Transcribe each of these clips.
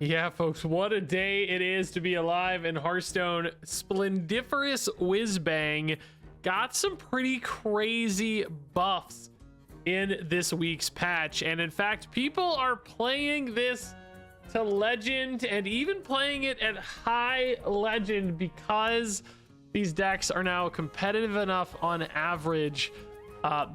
Yeah, folks, what a day it is to be alive in Hearthstone. Splendiferous Whizbang got some pretty crazy buffs in this week's patch. And in fact, people are playing this to legend and even playing it at high legend because these decks are now competitive enough on average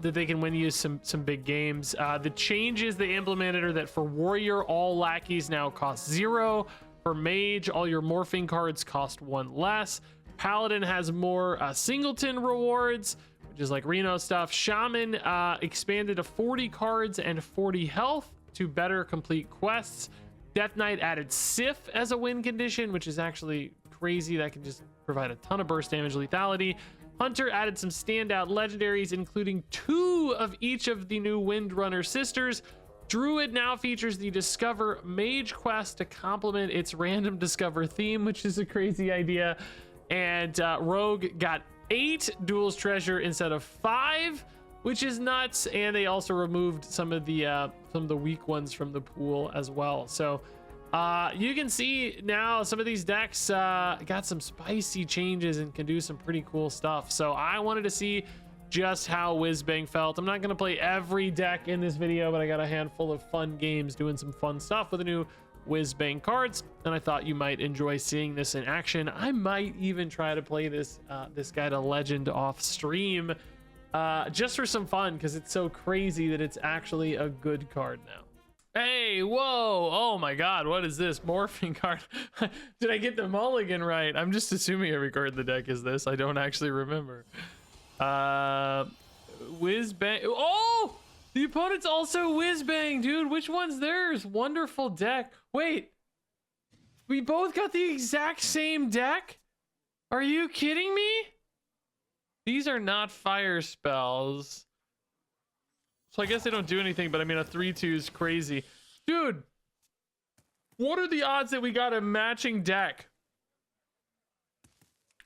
that they can win you some big games. The changes they implemented are that for Warrior, all lackeys now cost 0. For Mage, all your morphing cards cost 1 less. Paladin has more singleton rewards, which is like Reno stuff. Shaman expanded to 40 cards and 40 health to better complete quests. Death Knight added Sif as a win condition, which is actually crazy. That can just provide a ton of burst damage lethality. Hunter added some standout legendaries, including 2 of each of the new Windrunner sisters. Druid now features the Discover Mage quest to complement its random Discover theme, which is a crazy idea. And Rogue got 8 Duel's Treasure instead of 5, which is nuts. And they also removed some of the weak ones from the pool as well. So you can see now some of these decks got some spicy changes and can do some pretty cool stuff. So I wanted to see just how Whizbang felt. I'm not going to play every deck in this video, but I got a handful of fun games doing some fun stuff with the new Whizbang cards, and I thought you might enjoy seeing this in action. I might even try to play this guy to legend off stream just for some fun, because it's so crazy that it's actually a good card now. Hey, whoa, oh my god, what is this morphing card? Did I get the mulligan right? I'm just assuming every card in the deck is this. I don't actually remember. Whizbang. Oh, the opponent's also Whizbang, dude. Which one's theirs? Wonderful deck. Wait, we both got the exact same deck? Are you kidding me? These are not fire spells. So I guess they don't do anything, but I mean, a 3/2 is crazy. Dude, what are the odds that we got a matching deck?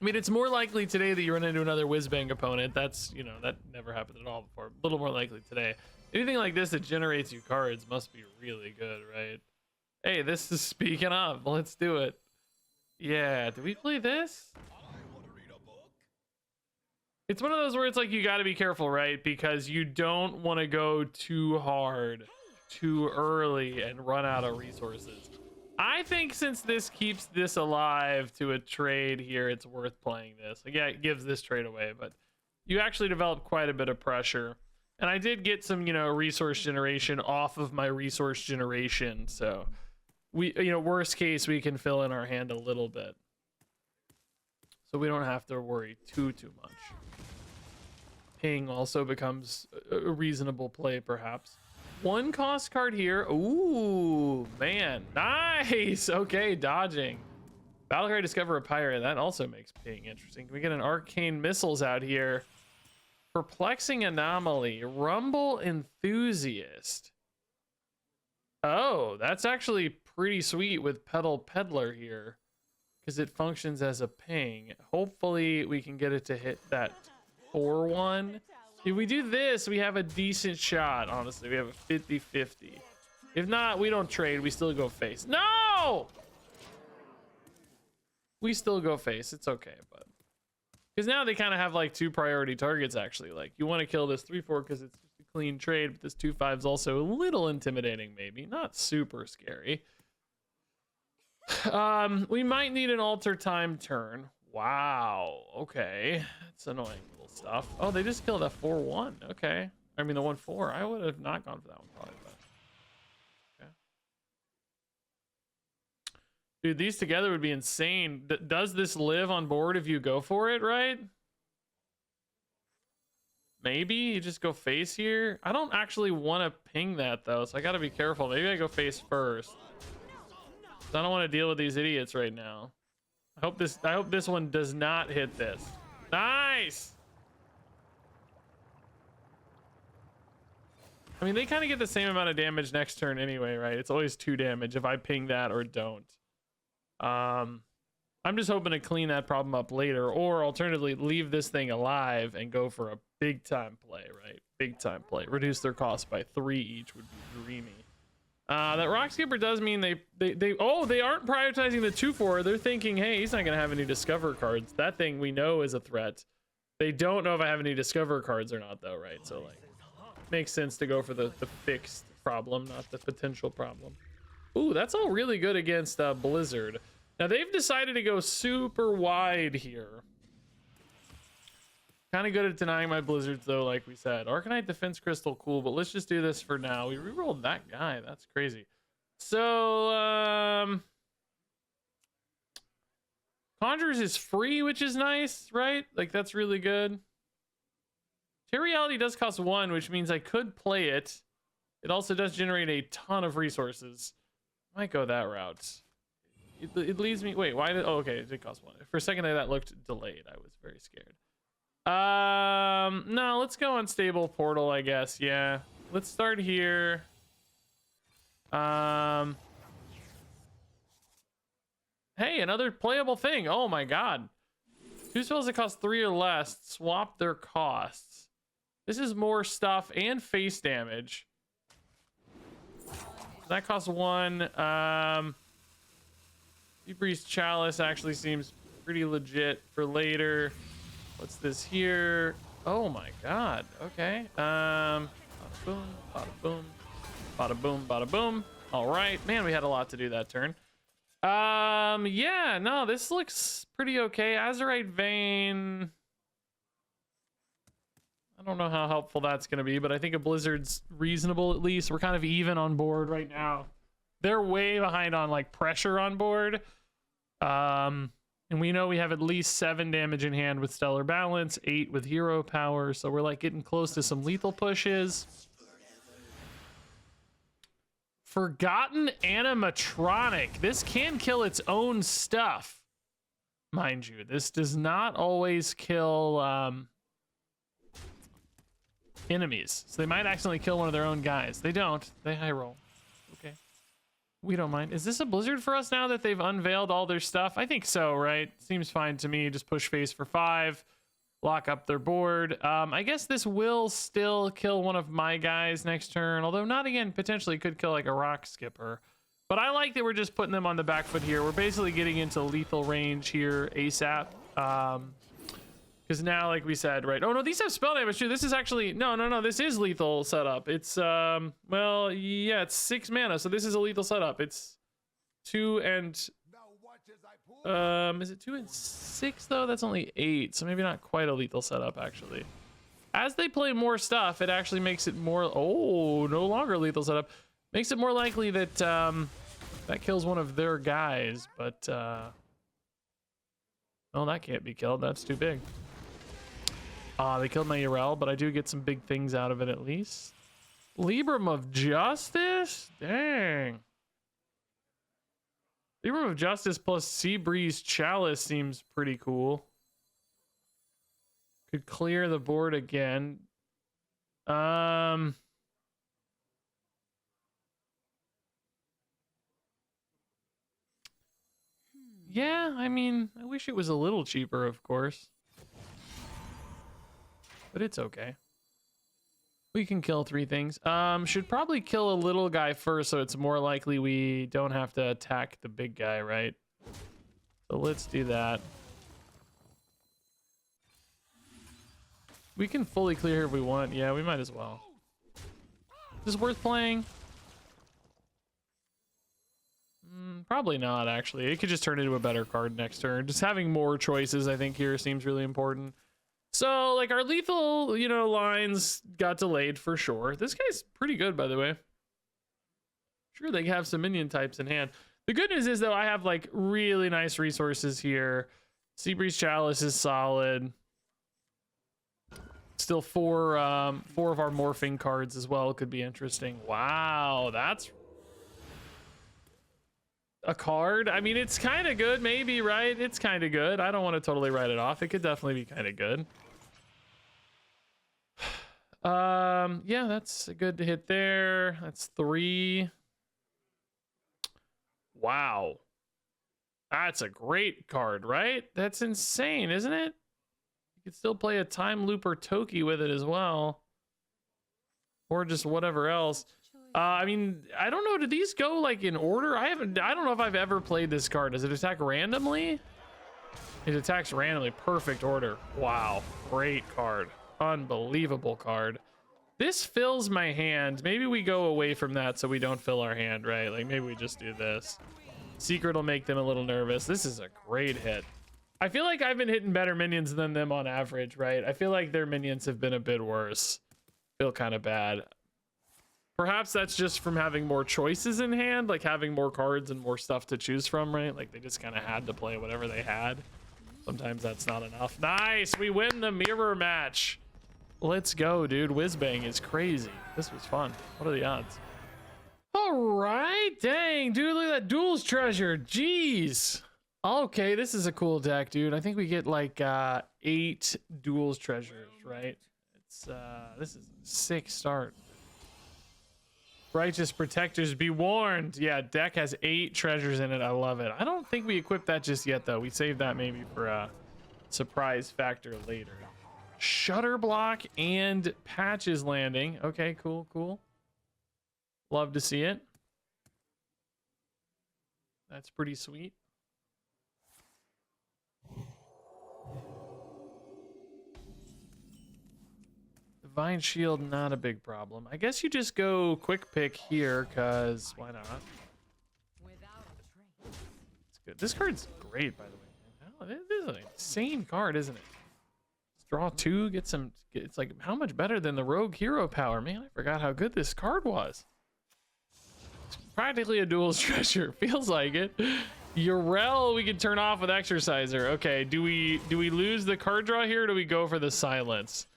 I mean, it's more likely today that you run into another Whizbang opponent. That's, you know, that never happened at all before. A little more likely today. Anything like this that generates you cards must be really good, right? Hey, this is speaking of. Let's do it. Yeah, do we play this? It's one of those where it's like you got to be careful, right? Because you don't want to go too hard too early and run out of resources. I think since this keeps this alive to a trade here, it's worth playing this. Like, yeah, it gives this trade away, but you actually develop quite a bit of pressure. And I did get some, you know, resource generation off of my resource generation. So we, you know, worst case, we can fill in our hand a little bit. So we don't have to worry too much. Ping also becomes a reasonable play, perhaps. 1 cost card here. Ooh, man, nice. Okay, dodging. Battlecry, Discover a Pirate. That also makes ping interesting. Can we get an Arcane Missiles out here? Perplexing Anomaly. Rumble Enthusiast. Oh, that's actually pretty sweet with Pedal Peddler here, because it functions as a ping. Hopefully we can get it to hit that 4/1. If we do this, we have a decent shot. Honestly, we have a 50-50. If not, we don't trade. We still go face. No, we still go face. It's okay, but because now they kind of have like 2 priority targets. Actually, like, you want to kill this 3/4 because it's just a clean trade, but this 2/5 is also a little intimidating. Maybe not super scary. We might need an alter time turn. Wow, okay, that's annoying little stuff. Oh, they just killed a 4/1. Okay, I mean the 1/4. I would have not gone for that one probably, but okay. Dude, these together would be insane. Does this live on board if you go for it, right? Maybe you just go face here. I don't actually want to ping that though, so I got to be careful. Maybe I go face first. I don't want to deal with these idiots right now. I hope this one does not hit this. Nice. I mean, they kind of get the same amount of damage next turn anyway, right? It's always 2 damage if I ping that or don't. I'm just hoping to clean that problem up later, or alternatively leave this thing alive and go for a big time play, right? Big time play. Reduce their cost by 3 each would be dreamy. That rock skipper does mean they aren't prioritizing the 2/4. They're thinking, hey, he's not gonna have any discover cards. That thing we know is a threat. They don't know if I have any discover cards or not, though, right? So like, makes sense to go for the fixed problem, not the potential problem. Ooh, that's all really good against Blizzard. Now they've decided to go super wide here. Kind of good at denying my blizzards, though, like we said. Arcanite Defense Crystal, cool, but let's just do this for now. We rerolled that guy. That's crazy. So, Conjurers is free, which is nice, right? Like, that's really good. Reality does cost 1, which means I could play it. It also does generate a ton of resources. Might go that route. It leaves me... Wait, why did... Oh, okay, it did cost 1. For a second there, that looked delayed. I was very scared. No, let's go unstable portal, I guess. Yeah, let's start here. Hey, another playable thing. Oh my god, 2 spells that cost 3 or less, swap their costs. This is more stuff and face damage. That costs 1. Seabreeze Chalice actually seems pretty legit for later. What's this here? Oh my god. Okay. Bada boom, bada boom, bada boom, bada boom. All right, man, we had a lot to do that turn. Yeah, no, this looks pretty okay. Azurite Vein. I don't know how helpful that's gonna be, but I think a Blizzard's reasonable at least. We're kind of even on board right now. They're way behind on like pressure on board. And we know we have at least 7 damage in hand with Stellar Balance, 8 with Hero Power, so we're like getting close to some lethal pushes. Forgotten Animatronic. This can kill its own stuff, mind you. This does not always kill enemies, so they might accidentally kill one of their own guys. They don't. They high roll. Okay. We don't mind. Is this a Blizzard for us now that they've unveiled all their stuff? I think so, right? Seems fine to me. Just push face for 5, lock up their board. I guess this will still kill one of my guys next turn, although not again, potentially could kill like a rock skipper. But I like that we're just putting them on the back foot here. We're basically getting into lethal range here ASAP. Because now, like we said, right? Oh no, these have spell damage too. This is actually no. This is lethal setup. It's well, yeah, it's 6 mana, so this is a lethal setup. It's 2 and is it 2 and 6 though? That's only 8, so maybe not quite a lethal setup actually. As they play more stuff, it actually makes it more. Oh, no longer lethal setup. Makes it more likely that that kills one of their guys, but well, that can't be killed. That's too big. They killed my Urel, but I do get some big things out of it at least. Libram of Justice? Dang. Libram of Justice plus Seabreeze Chalice seems pretty cool. Could clear the board again. Yeah, I mean, I wish it was a little cheaper, of course. But it's okay. We can kill 3 things. Should probably kill a little guy first, so it's more likely we don't have to attack the big guy, right? So let's do that. We can fully clear here if we want. Yeah, we might as well. Is this worth playing? Probably not, actually. It could just turn into a better card next turn. Just having more choices, I think, here seems really important. So, like, our lethal, you know, lines got delayed for sure. This guy's pretty good, by the way. Sure, they have some minion types in hand. The good news is, though, I have, like, really nice resources here. Seabreeze Chalice is solid. Still 4 of our morphing cards as well could be interesting. Wow, that's a card. I mean, it's kind of good, maybe, right? It's kind of good. I don't want to totally write it off. It could definitely be kind of good. Yeah, that's a good hit there. That's 3. Wow. That's a great card, right? That's insane, isn't it? You could still play a Time Looper Toki with it as well. Or just whatever else. I mean, I don't know. Do these go like in order? I don't know if I've ever played this card. Does it attack randomly? It attacks randomly. Perfect order. Wow. Great card. Unbelievable card. This fills my hand. Maybe we go away from that so we don't fill our hand, right? Like maybe we just do this. Secret will make them a little nervous. This is a great hit. I feel like I've been hitting better minions than them on average, right? I feel like their minions have been a bit worse. Feel kind of bad. Perhaps that's just from having more choices in hand, like having more cards and more stuff to choose from, right? Like they just kind of had to play whatever they had. Sometimes that's not enough. Nice, we win the mirror match. Let's go, dude. Whizbang is crazy. This was fun. What are the odds? All right, dang, dude, look at that duels treasure. Jeez. Okay, this is a cool deck, dude. I think we get like 8 duels treasures, right? It's this is a sick start. Righteous Protectors, be warned. Yeah, deck has 8 treasures in it. I love it. I don't think we equipped that just yet, though. We saved that maybe for a surprise factor later. Shutter Block and Patches Landing. Okay, cool, cool. Love to see it. That's pretty sweet. Divine Shield, not a big problem. I guess you just go quick pick here, because why not? It's good. This card's great, by the way. Oh, this is an insane card, isn't it? Let's draw 2, get some. It's like, how much better than the Rogue Hero Power? Man, I forgot how good this card was. It's practically a duel's treasure. Feels like it. Urel, we can turn off with Exerciser. Okay, do we lose the card draw here, or do we go for the silence?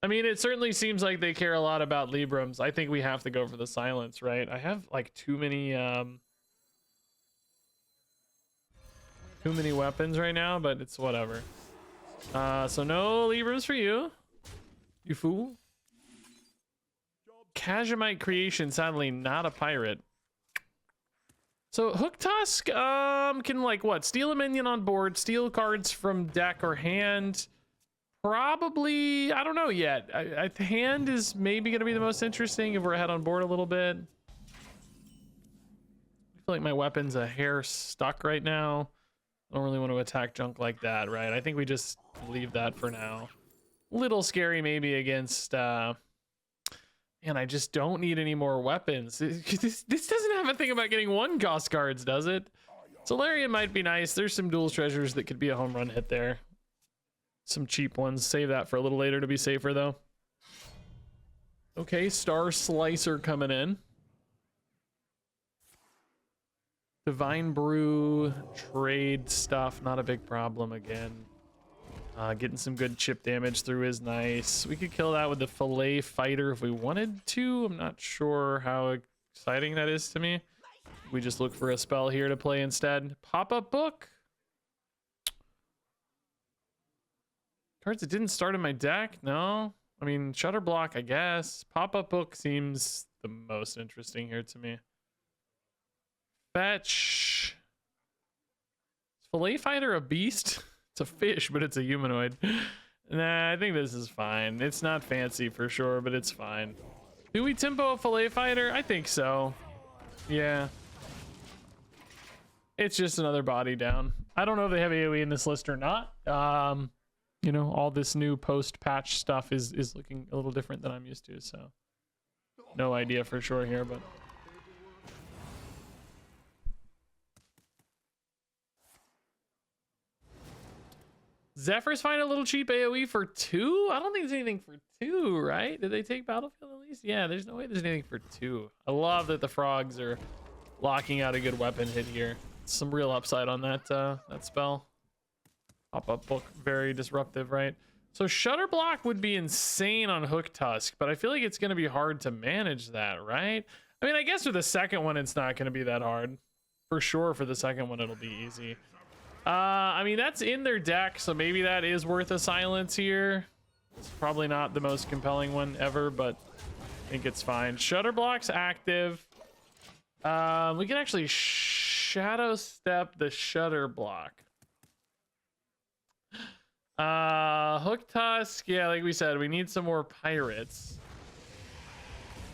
I mean, it certainly seems like they care a lot about Librams. I think we have to go for the silence, right? I have like too many weapons right now, but it's whatever. So no Librams for you, you fool. Kazimite Creation, sadly not a pirate. So Hook Tusk can like what? Steal a minion on board, steal cards from deck or hand. Probably, I don't know yet. Hand is maybe going to be the most interesting if we're ahead on board a little bit. I feel like my weapon's a hair stuck right now. I don't really want to attack junk like that, right? I think we just leave that for now. Little scary maybe against... Man, I just don't need any more weapons. This doesn't have a thing about getting 1-cost cards, does it? Solarian might be nice. There's some duels treasures that could be a home run hit there. Some cheap ones. Save that for a little later to be safer, though. Okay, Star Slicer coming in. Divine Brew, trade stuff, not a big problem again. Getting some good chip damage through is nice. We could kill that with the Fillet Fighter if we wanted to. I'm not sure how exciting that is to me. We just look for a spell here to play instead. Pop-up Book. Cards that didn't start in my deck? No. I mean, Shutter Block, I guess. Pop-up Book seems the most interesting here to me. Fetch. Is Fillet Fighter a beast? It's a fish, but it's a humanoid. Nah, I think this is fine. It's not fancy for sure, but it's fine. Do we tempo a Fillet Fighter? I think so. Yeah. It's just another body down. I don't know if they have AoE in this list or not. You know, all this new post-patch stuff is looking a little different than I'm used to, so no idea for sure here, but Zephyr's find a little cheap AoE for 2? I don't think there's anything for 2, right? Did they take Battlefield at least? Yeah, there's no way there's anything for 2. I love that the frogs are locking out a good weapon hit here. Some real upside on that that spell. Pop-up Book, very disruptive, right? So Shutter Block would be insane on Hook Tusk, but I feel like it's going to be hard to manage that, right? I mean, I guess with the second one, it's not going to be that hard. For sure, for the second one, it'll be easy. I mean, that's in their deck, so maybe that is worth a silence here. It's probably not the most compelling one ever, but I think it's fine. Shutter Block's active. We can actually Shadow Step the Shutter Block. Hook Tusk, yeah, like we said, we need some more pirates.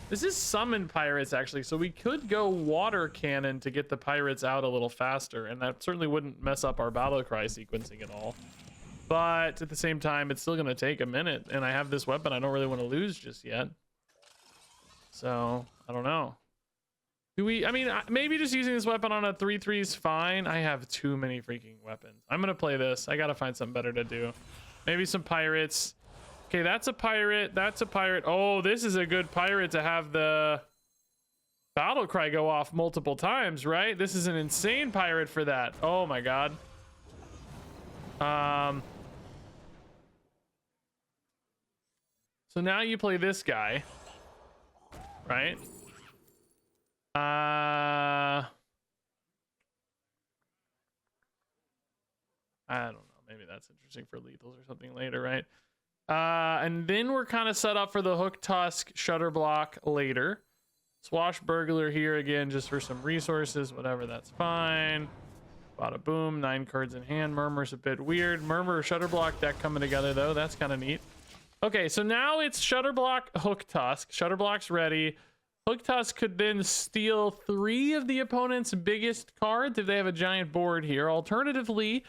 This is summon pirates, actually, so we could go water cannon to get the pirates out a little faster, and that certainly wouldn't mess up our battle cry sequencing at all. But at the same time, it's still going to take a minute, and I have this weapon I don't really want to lose just yet. So, I don't know. Do we, I mean, maybe just using this weapon on a 3/3 is fine. I have too many freaking weapons. I'm going to play this. I got to find something better to do. Maybe some pirates. Okay, that's a pirate. That's a pirate. Oh, this is a good pirate to have the battle cry go off multiple times, right? This is an insane pirate for that. Oh my god. So now you play this guy, right? I don't know. Maybe that's interesting for lethals or something later, right? And then we're kind of set up for the Hook Tusk Shutter Block later. Swashbuckler here again, just for some resources, whatever, that's fine. Bada boom, 9 cards in hand. Murmur's a bit weird. Murmur Shutter Block deck coming together though, that's kind of neat. Okay, so now it's Shutter Block, Hook Tusk. Shutter Block's ready. Hook Tusk could then steal 3 of the opponent's biggest cards if they have a giant board here. Alternatively,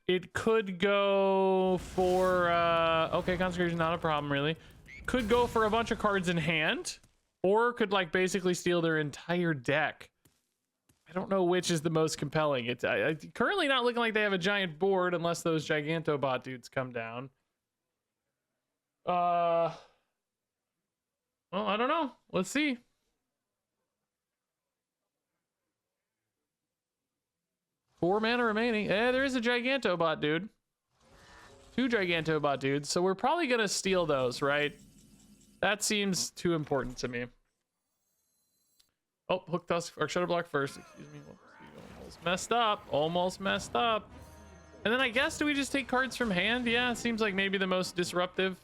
it could go for okay, consecration not a problem really. Could go for a bunch of cards in hand, or could like basically steal their entire deck. I don't know which is the most compelling. It's currently not looking like they have a giant board unless those Gigantobot dudes come down. Well, I don't know. Let's see. Four mana remaining. There is a Gigantobot dude. 2 Gigantobot dudes. So we're probably going to steal those, right? That seems too important to me. Oh, Hook Tusk or Shutter Block first. Excuse me. Almost messed up. Almost messed up. And then I guess, do we just take cards from hand? Yeah, it seems like maybe the most disruptive.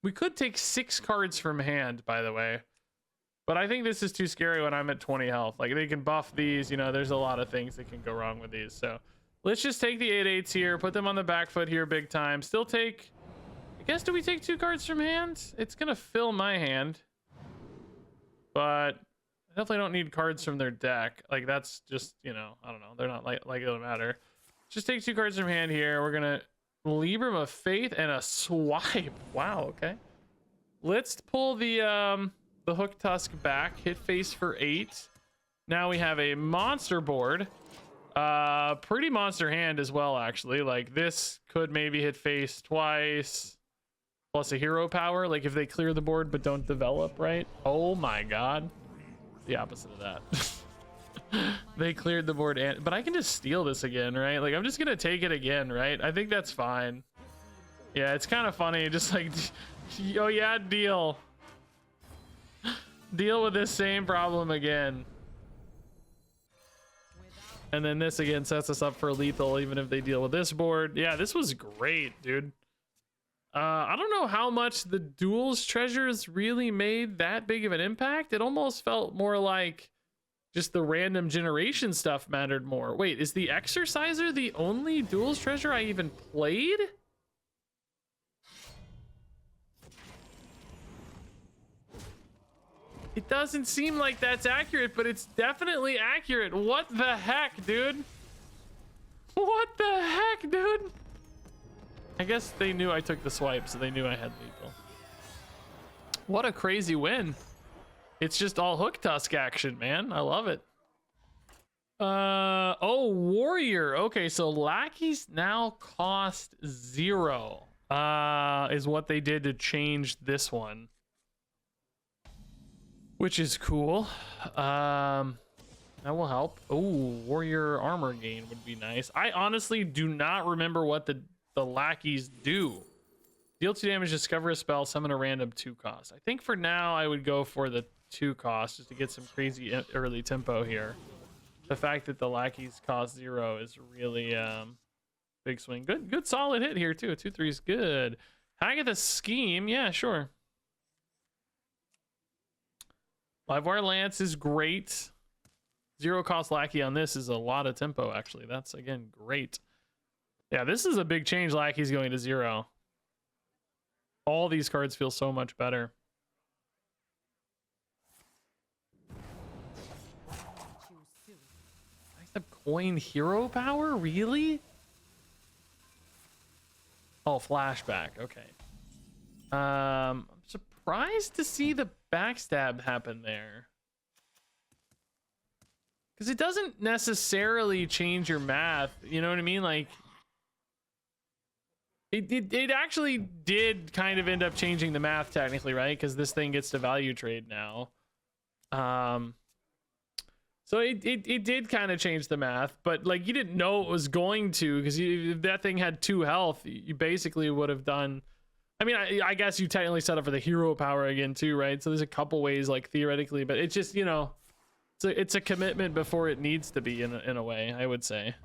We could take 6 cards from hand, by the way. But I think this is too scary when I'm at 20 health. Like, they can buff these, you know, there's a lot of things that can go wrong with these. So let's just take the 8/8s here, put them on the back foot here big time. Still take, I guess, do we take 2 cards from hand? It's going to fill my hand. But I definitely don't need cards from their deck. Like, that's just, you know, I don't know. They're not like it don't matter. Just take 2 cards from hand here. We're going to Libram of Faith and a swipe. Wow, okay. Let's pull the Hook Tusk back, hit face for 8. Now we have a monster board. Pretty monster hand as well, actually. Like, this could maybe hit face twice, plus a hero power, like if they clear the board but don't develop, right? Oh my god. The opposite of that. They cleared the board, but I can just steal this again, right? Like, I'm just gonna take it again, right? I think that's fine. Yeah, it's kind of funny, just like, oh yeah, deal with this same problem again. And then this again sets us up for lethal, even if they deal with this board. Yeah, this was great, dude. I don't know how much the duels treasures really made that big of an impact. It almost felt more like just the random generation stuff mattered more. Wait, is the Exorciser the only duels treasure I even played? It doesn't seem like that's accurate, but it's definitely accurate. What the heck, dude? What the heck, dude? I guess they knew I took the swipe, so they knew I had lethal. What a crazy win. It's just all Hook Tusk action, man. I love it. Oh, Warrior. Okay, so lackeys now cost 0. Is what they did to change this one. Which is cool. That will help. Oh, Warrior armor gain would be nice. I honestly do not remember what the lackeys do. Deal 2 damage, discover a spell, summon a random 2 cost. I think for now I would go for the 2 cost just to get some crazy early tempo here. The fact that the lackeys cost 0 is really big swing. Good solid hit here too. 2/3 is good. Hagatha Scheme, yeah, sure. Livewire Lance is great. 0 cost lackey on this is a lot of tempo, actually. That's, again, great. Yeah, this is a big change. Lackey's going to 0. All these cards feel so much better. Except coin hero power? Really? Oh, flashback. Okay. I'm surprised to see the backstab happen there. Because it doesn't necessarily change your math. You know what I mean? Like, it actually did kind of end up changing the math technically, right? Because this thing gets to value trade now. So it did kind of change the math, but like you didn't know it was going to, because if that thing had 2 health, you basically would have done. I mean, I guess you technically set up for the hero power again too, right? So there's a couple ways, like theoretically, but it's just, you know, it's a commitment before it needs to be in a way, I would say.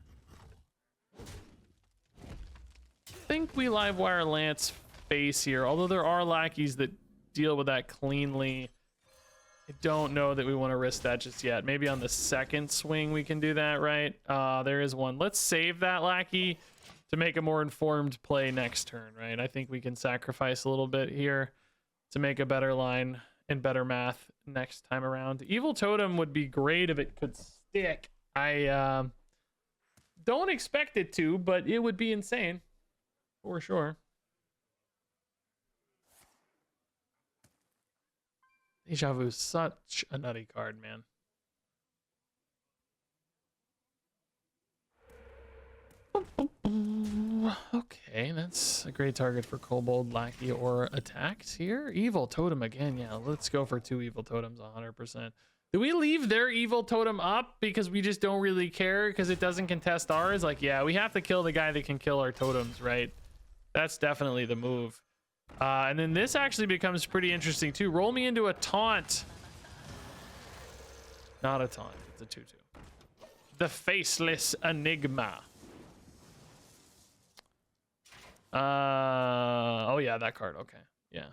I think we live wire Lance face here, although there are lackeys that deal with that cleanly. I don't know that we want to risk that just yet. Maybe on the second swing we can do that, right? There is one. Let's save that lackey to make a more informed play next turn, right? I think we can sacrifice a little bit here to make a better line and better math next time around. Evil Totem would be great if it could stick. I don't expect it to, but it would be insane for sure. Deja Vu, such a nutty card, man. Okay, that's a great target for Kobold, Lackey, or attacks here. Evil Totem again. Yeah, let's go for 2 Evil Totems 100%. Do we leave their Evil Totem up because we just don't really care because it doesn't contest ours? Like, yeah, we have to kill the guy that can kill our totems, right? That's definitely the move. And then this actually becomes pretty interesting too. Roll me into a taunt. Not a taunt, it's a 2/2. The Faceless Enigma. Oh yeah, that card. Okay, yeah.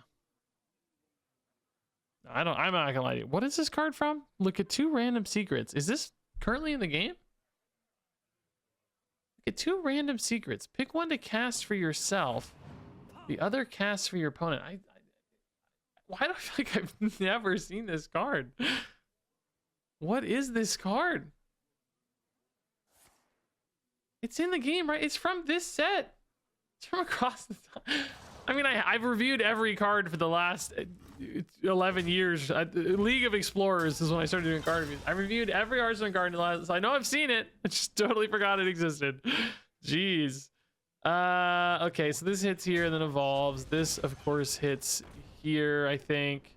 I'm not gonna lie to you. What is this card from? Look at 2 random secrets. Is this currently in the game? Look at 2 random secrets. Pick one to cast for yourself. The other casts for your opponent. Why do I feel like I've never seen this card? What is this card? It's in the game, right? It's from this set. It's from across the time. I mean, I've reviewed every card for the last 11 years. League of Explorers is when I started doing card reviews. I reviewed every Hearthstone card in the last. So I know I've seen it. I just totally forgot it existed. Jeez. Okay, so this hits here and then evolves. This of course hits here, I think.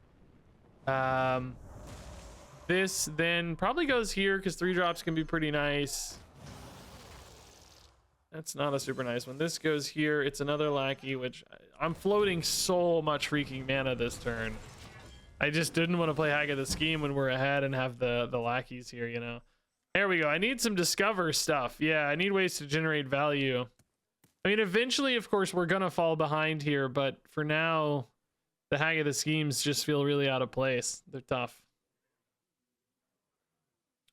This then probably goes here because 3 drops can be pretty nice. That's not a super nice one. This goes here. It's another lackey, which I'm floating so much freaking mana this turn. I just didn't want to play Hag of the Scheme when we're ahead and have the lackeys here, you know. There we go. I need some discover stuff. Yeah, I need ways to generate value. I mean, eventually, of course, we're gonna fall behind here, but for now, the Hag of the Schemes just feel really out of place. They're tough.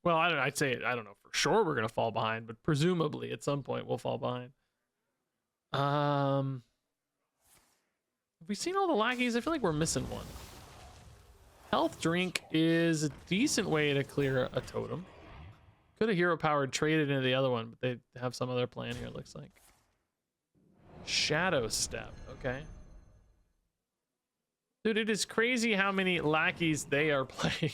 Well, I'd say, I don't know for sure we're gonna fall behind, but presumably at some point we'll fall behind. Have we seen all the lackeys? I feel like we're missing one. Health Drink is a decent way to clear a totem. Could have hero powered traded into the other one, but they have some other plan here, it looks like. Shadow Step, okay. Dude, it is crazy how many lackeys they are playing.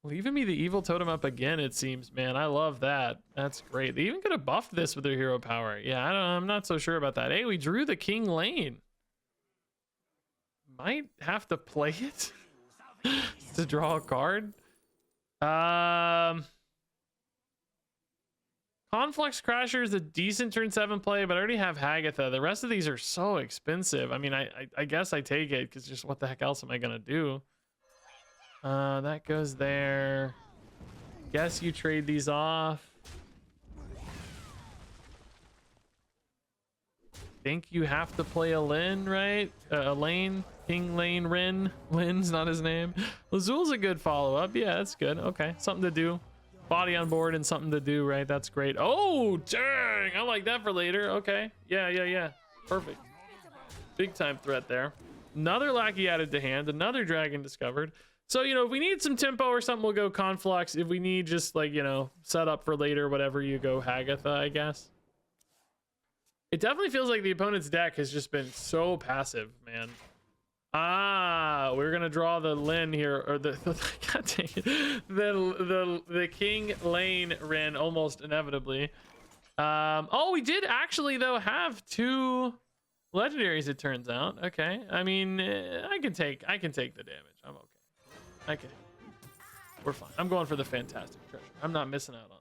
Leaving me the Evil Totem up again, it seems, man. I love that. That's great. They even could have buffed this with their hero power. Yeah, I'm not so sure about that. Hey, we drew the King Lane. Might have to play it to draw a card. Conflux Crasher is a decent turn 7 play, but I already have Hagatha. The rest of these are so expensive. I mean, I guess I take it because just what the heck else am I gonna do? That goes there. Guess you trade these off. Think you have to play a Lin, right? A Lane, King Lane Rin. Lin's not his name. Lazul's a good follow-up. Yeah, that's good. Okay, something to do. Body on board and something to do, right? That's great. Oh, dang! I like that for later. Okay. Yeah. Perfect. Big time threat there. Another lackey added to hand. Another dragon discovered. So, you know, if we need some tempo or something, we'll go Conflux. If we need just, like, you know, set up for later, whatever, you go Hagatha, I guess. It definitely feels like the opponent's deck has just been so passive, man. Ah, we're gonna draw the Lin here, or the God dang it, the King Lane Rin almost inevitably. Oh, we did actually though have 2 legendaries, it turns out. Okay, I mean, I can take the damage. I'm okay. Okay, we're fine. I'm going for the fantastic treasure. I'm not missing out on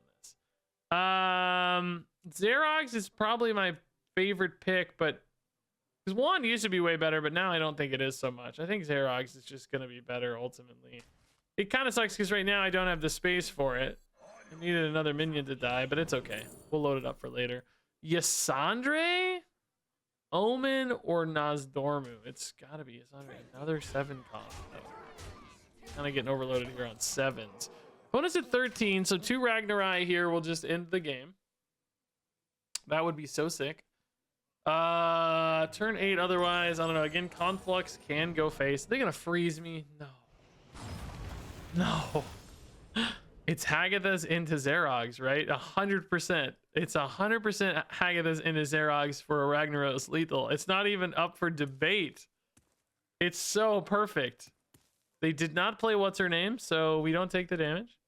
this. Xerox is probably my favorite pick, but because 1 used to be way better, but now I don't think it is so much. I think Xerox is just going to be better ultimately. It kind of sucks because right now I don't have the space for it. I needed another minion to die, but it's okay. We'll load it up for later. Yasandre, Omen, or Nozdormu? It's got to be Yasandre. Another 7 comp. Kind of getting overloaded here on 7s. Opponent's at 13, so 2 Ragnarai here will just end the game. That would be so sick. Turn 8 otherwise, I don't know. Again, Conflux can go face. Are they gonna freeze me? No. It's Hagathas into Xerox, right? 100%. It's 100% Hagathas into Xerox for a Ragnaros lethal. It's not even up for debate. It's so perfect. They did not play what's her name, so we don't take the damage.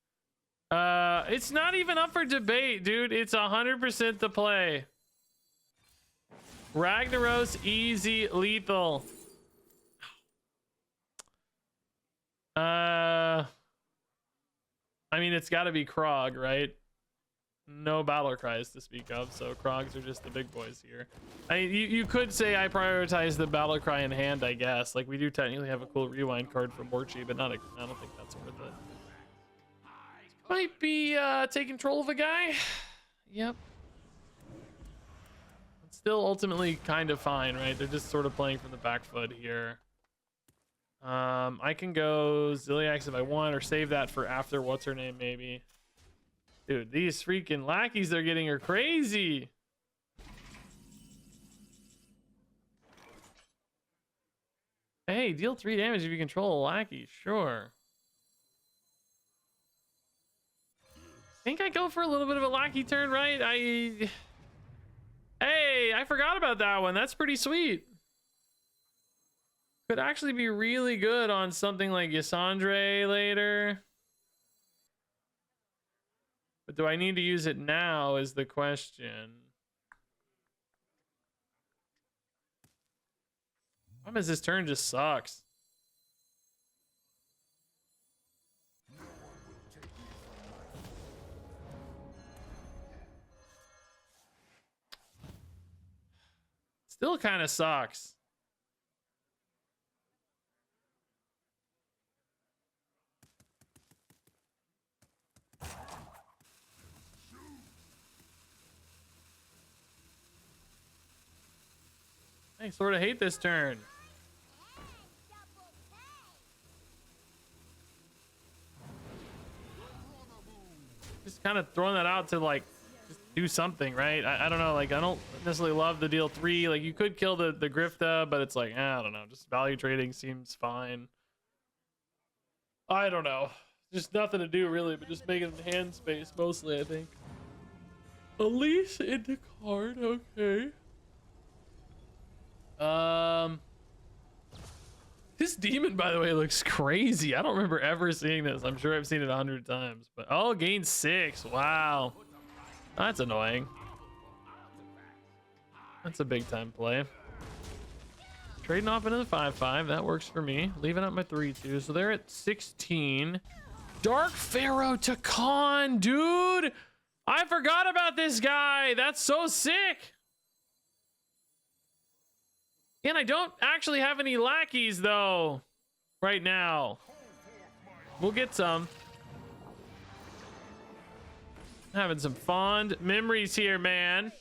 It's not even up for debate, dude. It's 100% the play. Ragnaros, easy, lethal. I mean, it's got to be Krog, right? No battle cries to speak of, so Krogs are just the big boys here. I mean, you could say I prioritize the battle cry in hand, I guess. Like, we do technically have a cool rewind card from Borchi, but I don't think that's worth it. Might be take control of a guy. Yep. It's still ultimately kind of fine, right? They're just sort of playing from the back foot here. I can go Ziliax if I want, or save that for after what's her name, maybe. Dude, these freaking lackeys they're getting are crazy. Hey, deal 3 damage if you control a lackey. Sure. I think I go for a little bit of a lackey turn, right? Hey, I forgot about that one. That's pretty sweet. Could actually be really good on something like Yasandre later. But do I need to use it now is the question. Problem is this turn just sucks. Still kind of sucks. I sort of hate this turn. Just kind of throwing that out to like just do something, right? I don't know, like I don't necessarily love the deal 3. Like you could kill the Grifta, but it's like I don't know, just value trading seems fine. I don't know, just nothing to do really, but just making hand space mostly. I think Elise into card. Okay. This demon, by the way, looks crazy. I don't remember ever seeing this. I'm sure I've seen it 100 times, but oh, gain 6. Wow, that's annoying. That's a big time play. Trading off into the 5/5. That works for me. Leaving up my 3/2. So they're at 16. Dark Pharaoh to Khan, dude. I forgot about this guy. That's so sick. And I don't actually have any lackeys though right now. We'll get some. Having some fond memories here, man.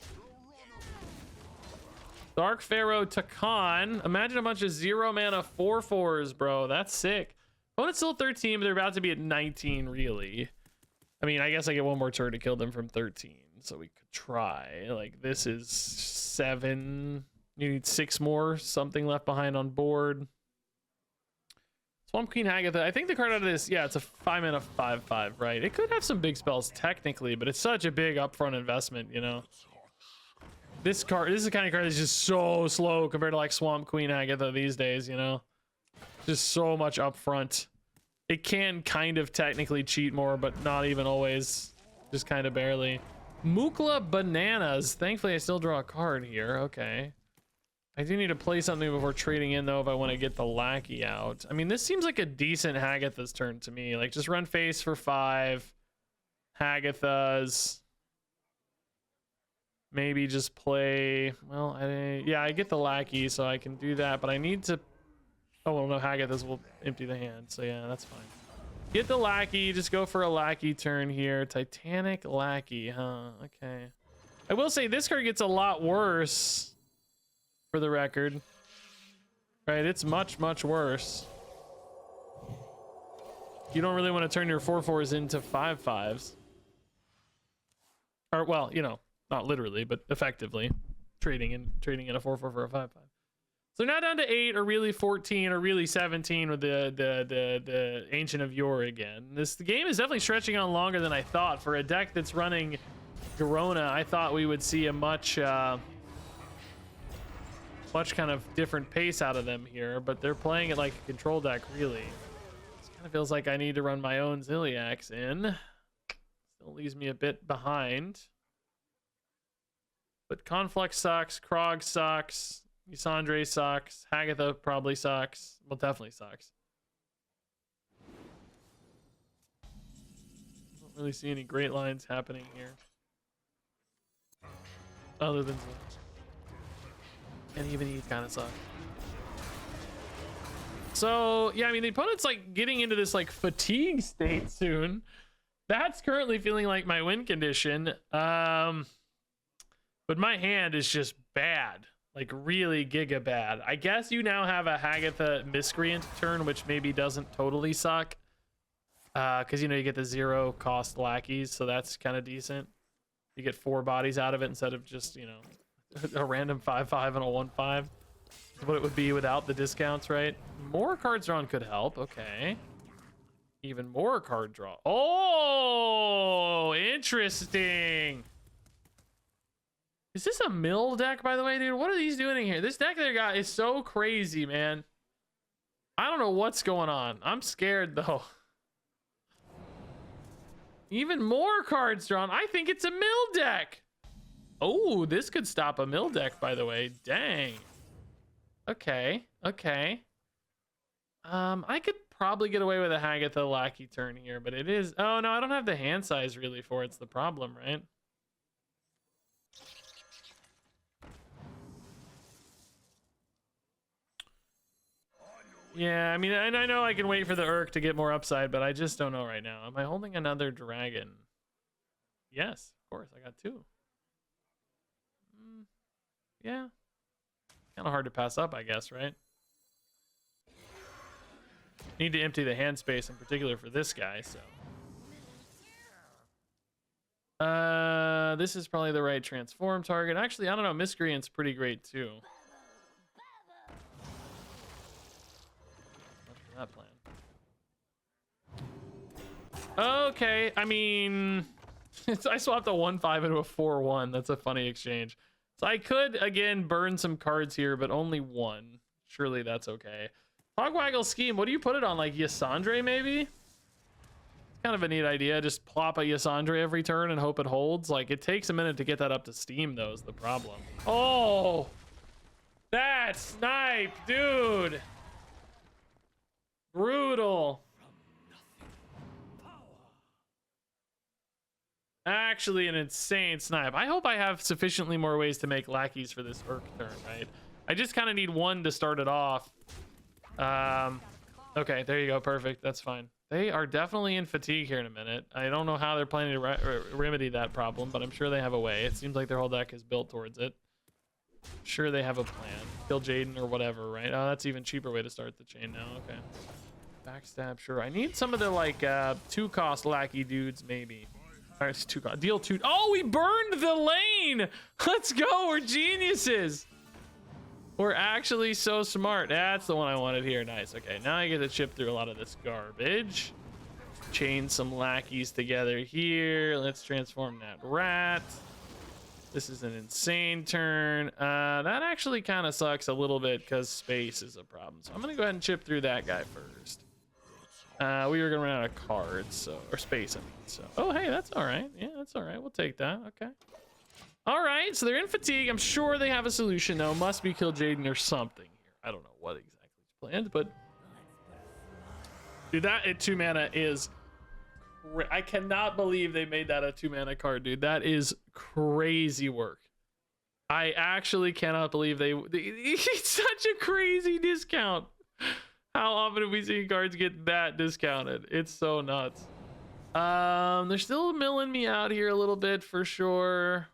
Dark Pharaoh Takan. Imagine a bunch of 0 mana 4/4s, bro. That's sick. Opponent's still 13, but they're about to be at 19, really. I mean, I guess I get one more turn to kill them from 13, so we could try. Like, this is 7. You need 6 more, something left behind on board. Swamp Queen Hagatha. I think the card out of this, yeah, it's a 5-mana 5/5, right? It could have some big spells technically, but it's such a big upfront investment, you know. This is the kind of card that's just so slow compared to like Swamp Queen Hagatha these days, you know. Just so much upfront. It can kind of technically cheat more, but not even always. Just kind of barely. Mukla Bananas. Thankfully, I still draw a card here. Okay. I do need to play something before trading in, though, if I want to get the Lackey out. I mean, this seems like a decent Hagatha's turn to me. Like, just run face for 5. Hagathas. Maybe just play... Well, yeah, I get the Lackey, so I can do that, but I need to... Oh, well, no, Hagathas will empty the hand, so yeah, that's fine. Get the Lackey, just go for a Lackey turn here. Titanic Lackey, huh? Okay. I will say this card gets a lot worse, for the record. Right, it's much, much worse. You don't really want to turn your 4/4s into 5/5s. Or, well, you know, not literally, but effectively. Trading in a 4/4 for a 5/5. So now down to 8, or really 14, or really 17 with the Ancient of Yore again. The game is definitely stretching on longer than I thought. For a deck that's running Garona, I thought we would see a much kind of different pace out of them here, but they're playing it like a control deck, really. This kind of feels like I need to run my own Ziliax in. Still leaves me a bit behind. But Conflux sucks, Krog sucks. Yssandre sucks. Hagatha probably sucks. Well, definitely sucks. Don't really see any great lines happening here. Other than and even he kind of sucks. So, yeah, I mean, the opponent's like getting into this like fatigue state soon. That's currently feeling like my win condition. But my hand is just bad. Like, really giga bad. I guess you now have a Hagatha Miscreant turn, which maybe doesn't totally suck. Because, you know, you get the 0 cost lackeys, so that's kind of decent. You get 4 bodies out of it instead of just, you know, a random 5/5 and a 1/5. That's what it would be without the discounts, right? More cards drawn could help. Okay. Even more card draw. Oh, interesting. Is this a mill deck, by the way, dude? What are these doing in here? This deck they got is so crazy, man. I don't know what's going on. I'm scared, though. Even more cards drawn. I think it's a mill deck. Oh, this could stop a mill deck, by the way. Dang. Okay. Okay. I could probably get away with a Hagatha Lackey turn here, but it is... Oh, no, I don't have the hand size, really, for it's the problem, right? Yeah, I mean, and I know I can wait for the Urk to get more upside, but I just don't know right now. Am I holding another dragon? Yes, of course. I got 2. Yeah. Kind of hard to pass up, I guess, right? Need to empty the hand space in particular for this guy, so. This is probably the right transform target. Actually, I don't know. Miscreant's pretty great, too. That plan. Okay, I mean, I swapped a 1/5 into a 4/1. That's a funny exchange. So I could again burn some cards here, but only 1. Surely that's okay. Hogwaggle Scheme. What do you put it on? Like Yssandre, maybe? It's kind of a neat idea. Just plop a Yssandre every turn and hope it holds. Like, it takes a minute to get that up to Steam, though, is the problem. Oh, that snipe, dude. Brutal. Actually, an insane snipe. I hope I have sufficiently more ways to make lackeys for this Urk turn, right? I just kind of need 1 to start it off. Okay, there you go. Perfect. That's fine. They are definitely in fatigue here in a minute. I don't know how they're planning to remedy that problem, but I'm sure they have a way. It seems like their whole deck is built towards it. Sure, they have a plan. Kill Jaden or whatever, right? Oh, that's even cheaper way to start the chain now. Okay. Backstab, sure. I need some of the like 2-cost lackey dudes, maybe. All right, it's 2-cost. Deal 2. Oh, we burned the lane. Let's go. We're geniuses. We're actually so smart. That's the one I wanted here. Nice. Okay, now I get to chip through a lot of this garbage. Chain some lackeys together here. Let's transform that rat. This is an insane turn. That actually kind of sucks a little bit because space is a problem. So I'm going to go ahead and chip through that guy first. We were going to run out of cards, so, or space, I mean. So, oh, hey, that's all right. Yeah, that's all right. We'll take that. Okay. All right, so they're in fatigue. I'm sure they have a solution, though. Must be kill Jaden or something here. I don't know what exactly is planned, but dude, that at 2 mana is... I cannot believe they made that a 2 mana card, dude. That is crazy work. I actually cannot believe it's such a crazy discount. How often have we seen cards get that discounted? It's so nuts. They're still milling me out here a little bit for sure.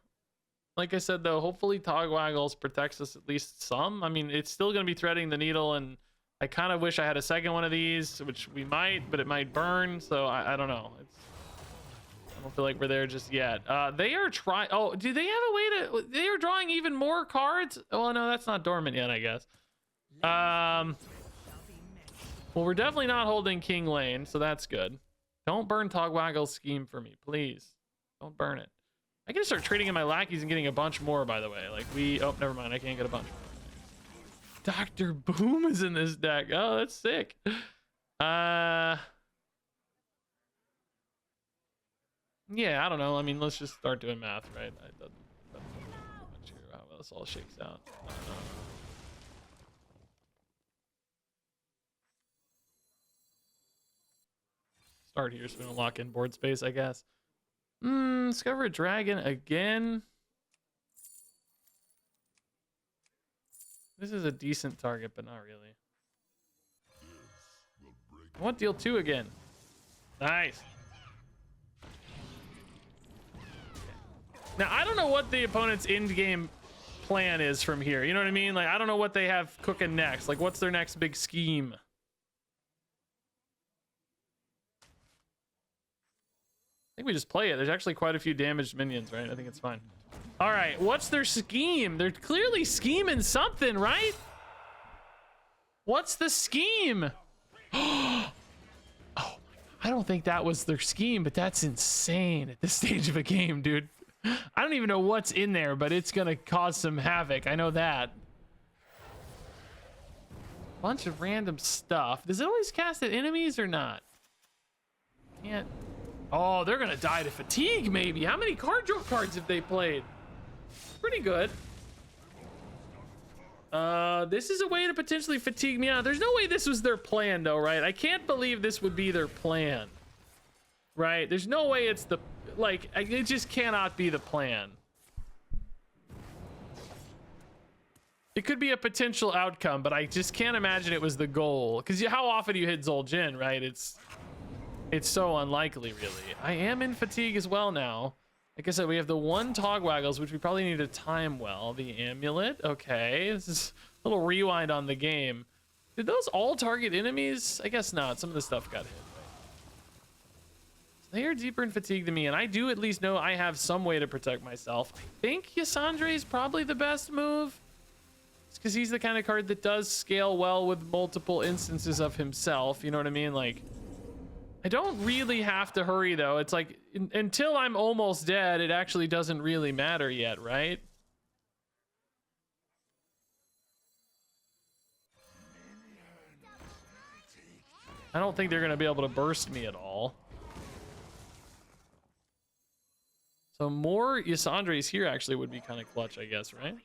Like I said, though, hopefully Togwaggles protects us at least some. I mean, it's still going to be threading the needle, and I kind of wish I had a second one of these, which we might, but it might burn. So I don't know. I don't feel like we're there just yet. They are trying. Oh, do they have a way to? They are drawing even more cards. Oh no, that's not dormant yet, I guess. Well, we're definitely not holding King Lane, so that's good. Don't burn Togwaggle's scheme for me, please. Don't burn it. I can start trading in my lackeys and getting a bunch more, by the way. Like oh, never mind. I can't get a bunch more. Dr. Boom is in this deck. Oh, that's sick. Yeah, I don't know. I mean, let's just start doing math, right? I don't know how this all shakes out. Start here so we don't lock in board space, I guess. Discover a dragon again. This is a decent target, but not really. I want deal 2 again. Nice. Now, I don't know what the opponent's in-game plan is from here. You know what I mean? Like, I don't know what they have cooking next. Like, what's their next big scheme? I think we just play it. There's actually quite a few damaged minions, right? I think it's fine. All right, what's their scheme? They're clearly scheming something, right? What's the scheme? Oh, I don't think that was their scheme, but that's insane at this stage of a game, dude. I don't even know what's in there, but it's gonna cause some havoc. I know that. Bunch of random stuff. Does it always cast at enemies or not? Can't. Oh, they're gonna die to fatigue, maybe. How many card draw cards have they played? Pretty good. This is a way to potentially fatigue me out. There's no way this was their plan, though, right? I can't believe this would be their plan. Right? There's no way it's the... Like, it just cannot be the plan. It could be a potential outcome, but I just can't imagine it was the goal. Because how often do you hit Zul'jin, right? It's so unlikely, really. I am in fatigue as well now. Like I said, we have the 1 Togwaggles, which we probably need to time well. The amulet. Okay. This is a little rewind on the game. Did those all target enemies? I guess not. Some of the stuff got hit. They are deeper in fatigue than me, and I do at least know I have some way to protect myself. I think Yasandre is probably the best move. It's because he's the kind of card that does scale well with multiple instances of himself. You know what I mean? Like, I don't really have to hurry, though. It's like, until I'm almost dead, it actually doesn't really matter yet, right? I don't think they're going to be able to burst me at all. So more Yasandres here actually would be kind of clutch, I guess, right?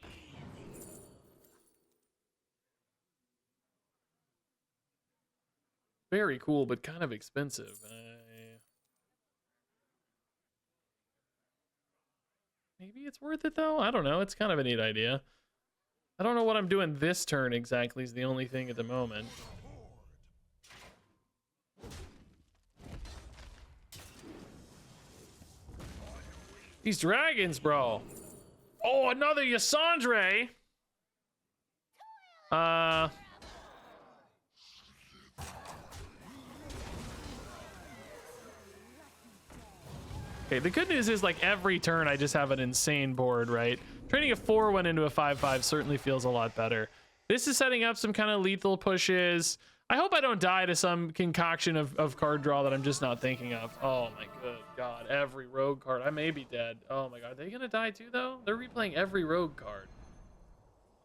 Very cool, but kind of expensive. Maybe it's worth it, though? I don't know. It's kind of a neat idea. I don't know what I'm doing this turn exactly is the only thing at the moment. These dragons, bro. Oh, another Yasandre. Okay, the good news is, like, every turn I just have an insane board, right? Trading a 4-1 into a 5-5 certainly feels a lot better. This is setting up some kind of lethal pushes. I hope I don't die to some concoction of card draw that I'm just not thinking of. Oh my good god, every rogue card. I may be dead. Oh my god, are they gonna die too though? They're replaying every rogue card.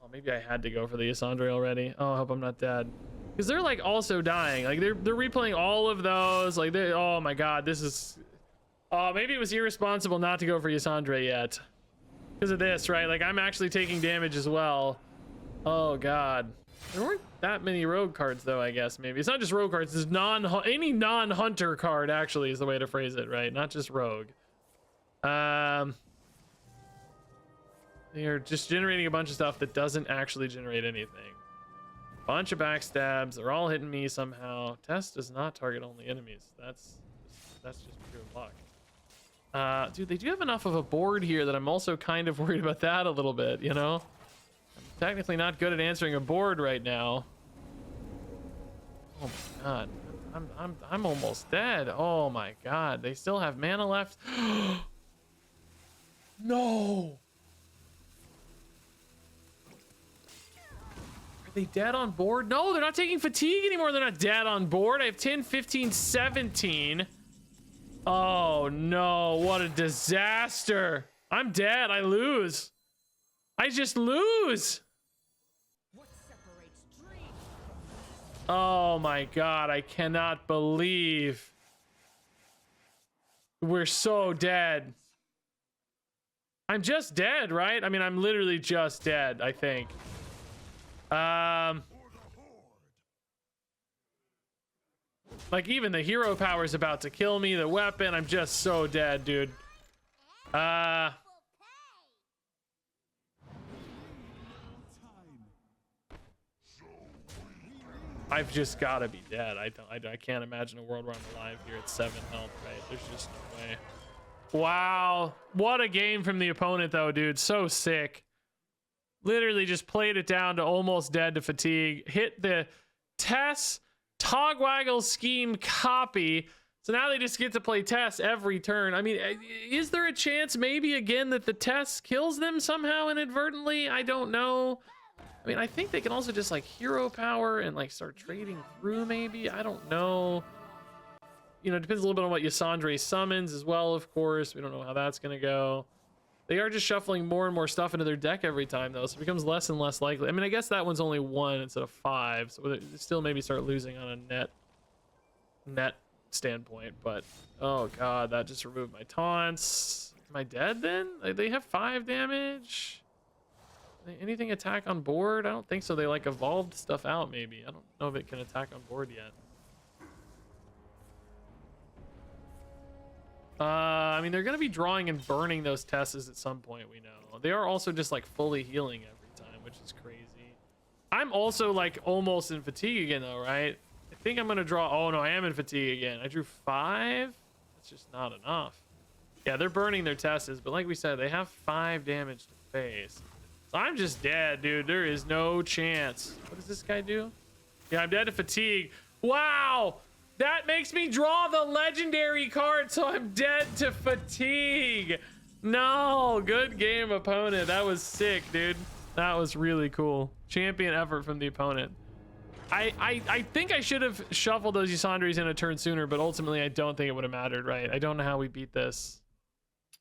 Oh, maybe I had to go for the Yasandre already. Oh, I hope I'm not dead. Because they're like also dying. Like they're replaying all of those. Like they, oh my god, this is... Oh, maybe it was irresponsible not to go for Yasandre yet. Because of this, right? Like I'm actually taking damage as well. Oh god. There weren't that many rogue cards though, I guess. Maybe it's not just rogue cards, it's any non-hunter card actually is the way to phrase it, right? Not just rogue. They're just generating a bunch of stuff that doesn't actually generate anything. Bunch of backstabs, they're all hitting me somehow. Test does not target only enemies. That's just pure luck. Dude, they do have enough of a board here that I'm also kind of worried about that a little bit, you know? Technically not good at answering a board right now. Oh my god. I'm almost dead. Oh my god. They still have mana left. No. Are they dead on board? No, they're not taking fatigue anymore. They're not dead on board. I have 10, 15, 17. Oh no, what a disaster. I'm dead. I lose. I just lose. Oh my god, I cannot believe we're so dead. I'm just dead, right? I mean, I'm literally just dead, I think. Like even the hero power is about to kill me, the weapon, I'm just so dead, dude. I've just got to be dead. I can't imagine a world where I'm alive here at 7 health, right? There's just no way. Wow. What a game from the opponent, though, dude. So sick. Literally just played it down to almost dead to fatigue. Hit the Tess Togwaggle scheme copy. So now they just get to play Tess every turn. I mean, is there a chance maybe again that the Tess kills them somehow inadvertently? I don't know. I mean, I think they can also just like hero power and like start trading through maybe. I don't know. You know, it depends a little bit on what Yasandre summons as well, of course. We don't know how that's going to go. They are just shuffling more and more stuff into their deck every time, though, so it becomes less and less likely. I mean, I guess that one's only 1 instead of 5, so they still maybe start losing on a net standpoint. But, oh god, that just removed my taunts. Am I dead then? They have 5 damage? Anything attack on board? I don't think so. They like evolved stuff out maybe. I don't know if it can attack on board yet. I mean, they're going to be drawing and burning those Tesses at some point, we know. They are also just like fully healing every time, which is crazy. I'm also like almost in fatigue again though, right? I think I'm going to draw. Oh no, I am in fatigue again. I drew 5. That's just not enough. Yeah, they're burning their Tesses, but like we said, they have 5 damage to face. So I'm just dead, dude. There is no chance. What does this guy do? Yeah, I'm dead to fatigue. Wow! That makes me draw the legendary card, so I'm dead to fatigue. No, good game, opponent. That was sick, dude. That was really cool. Champion effort from the opponent. I think I should have shuffled those Yasandres in a turn sooner, but ultimately I don't think it would have mattered, right? I don't know how we beat this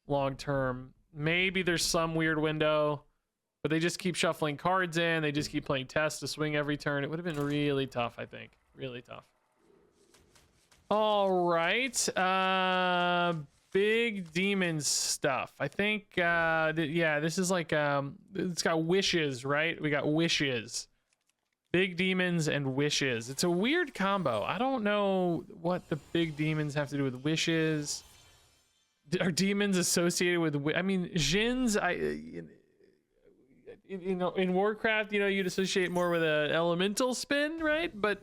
long term. Maybe there's some weird window, but they just keep shuffling cards in. They just keep playing Test to swing every turn. It would have been really tough, I think. Really tough. All right. Big demons stuff. I think, yeah, this is like, it's got wishes, right? We got wishes. Big demons and wishes. It's a weird combo. I don't know what the big demons have to do with wishes. Are demons associated with, I mean, Jins, you know, in Warcraft, you know, you'd associate more with an elemental spin, right? But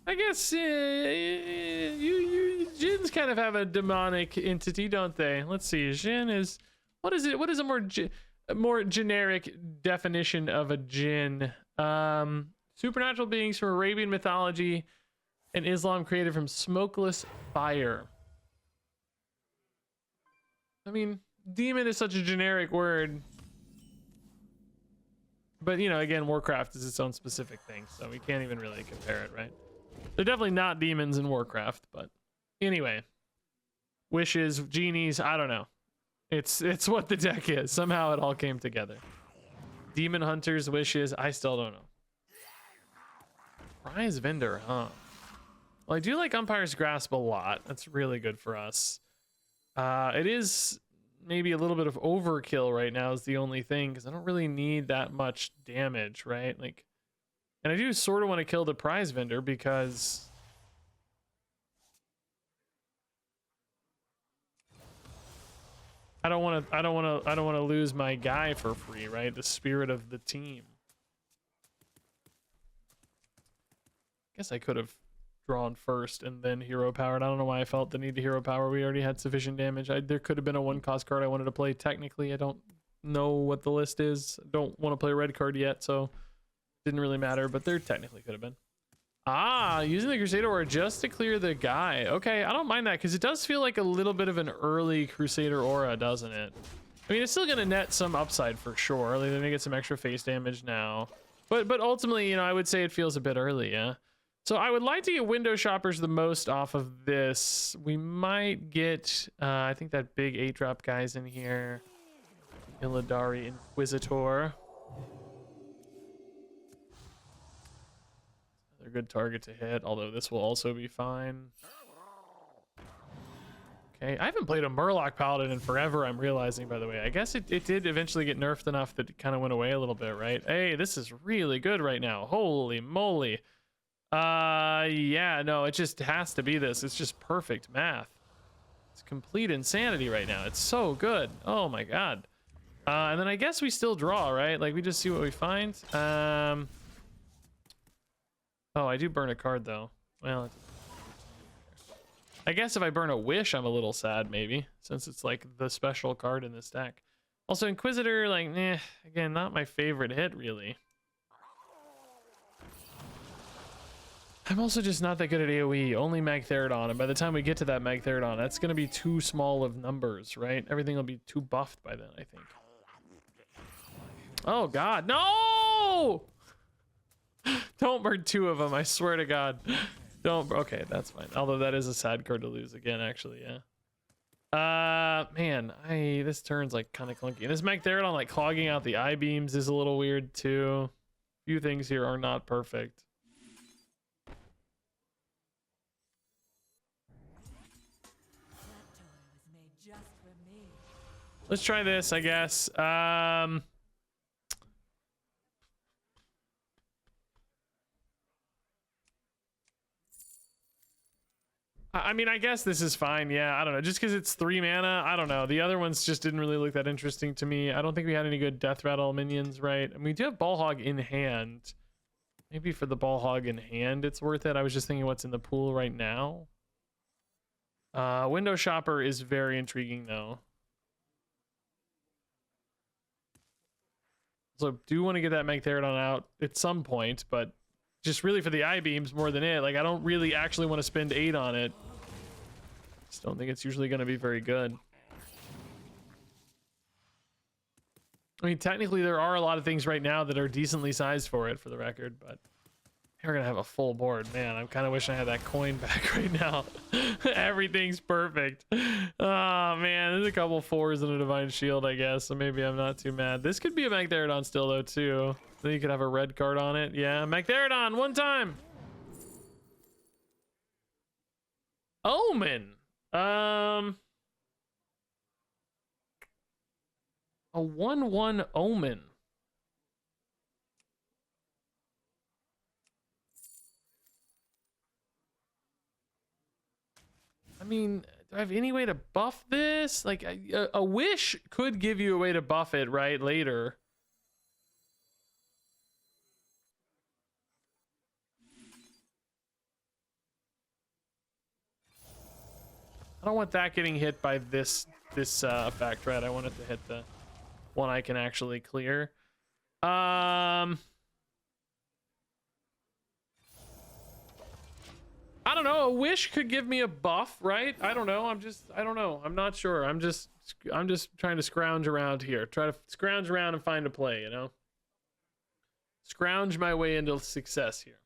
I guess Jins kind of have a demonic entity, don't they? Let's see. Jin is, what is it? What is a more generic definition of a Jin? Supernatural beings from Arabian mythology and Islam created from smokeless fire. I mean, demon is such a generic word. But, you know, again, Warcraft is its own specific thing, so we can't even really compare it, right? They're definitely not demons in Warcraft, but anyway. Wishes, genies, I don't know. It's what the deck is. Somehow it all came together. Demon Hunters, wishes, I still don't know. Prize vendor, huh? Well, I do like Umpire's Grasp a lot. That's really good for us. It is maybe a little bit of overkill right now is the only thing, because I don't really need that much damage, right? Like, and I do sort of want to kill the prize vendor because I don't want to lose my guy for free, right? The spirit of the team. Guess I could have drawn first and then hero powered. I don't know why I felt the need to hero power. We already had sufficient damage. There could have been a 1-cost card I wanted to play. Technically, I don't know what the list is. Don't want to play a red card yet, so didn't really matter, but there technically could have been. Ah, using the Crusader Aura just to clear the guy. Okay, I don't mind that because it does feel like a little bit of an early Crusader Aura, doesn't it? I mean, it's still going to net some upside for sure. Like, they're going to get some extra face damage now. But ultimately, you know, I would say it feels a bit early, yeah? So I would like to get Window Shoppers the most off of this. We might get, I think that big 8-drop guy's in here. Illidari Inquisitor. They're a good target to hit, although this will also be fine. Okay, I haven't played a Murloc Paladin in forever, I'm realizing, by the way. I guess it did eventually get nerfed enough that it kind of went away a little bit, right? Hey, this is really good right now. Holy moly. Yeah, no, it just has to be this. It's just perfect math. It's complete insanity right now. It's so good. Oh my god. And then I guess we still draw, right? Like, we just see what we find. Oh, I do burn a card though. Well, I guess if I burn a wish, I'm a little sad maybe, since it's like the special card in this deck. Also, Inquisitor, like, nah, again, not my favorite hit really. I'm also just not that good at AoE, only Magtheridon, and by the time we get to that Magtheridon, that's going to be too small of numbers, right? Everything will be too buffed by then, I think. Oh god, no! Don't burn 2 of them, I swear to god. Don't, okay, that's fine. Although that is a sad card to lose again, actually, yeah. Man, this turn's like kind of clunky. And this Magtheridon, like, clogging out the I-beams is a little weird, too. A few things here are not perfect. Let's try this, I guess. I mean, I guess this is fine. Yeah, I don't know. Just because it's 3 mana, I don't know. The other ones just didn't really look that interesting to me. I don't think we had any good Death Rattle minions, right? I mean, we do have Ball Hog in hand. Maybe for the Ball Hog in hand, it's worth it. I was just thinking what's in the pool right now. Window Shopper is very intriguing, though. So do want to get that Magtheridon out at some point, but just really for the I-beams more than it. Like, I don't really actually want to spend 8 on it. Just don't think it's usually going to be very good. I mean, technically there are a lot of things right now that are decently sized for it, for the record, but we're going to have a full board. Man, I'm kind of wishing I had that coin back right now. Everything's perfect. Oh, man, there's a couple 4s and a Divine Shield, I guess, so maybe I'm not too mad. This could be a Magtheridon still, though, too. Then you could have a red card on it. Yeah, Magtheridon, one time! Omen! A 1/1 Omen. I mean, do I have any way to buff this? Like, a wish could give you a way to buff it, right, later. I don't want that getting hit by this effect, right? I want it to hit the one I can actually clear. I don't know. A wish could give me a buff, right? I don't know. I don't know. I'm not sure. I'm just trying to scrounge around here. Try to scrounge around and find a play, you know? scrounge my way into success here.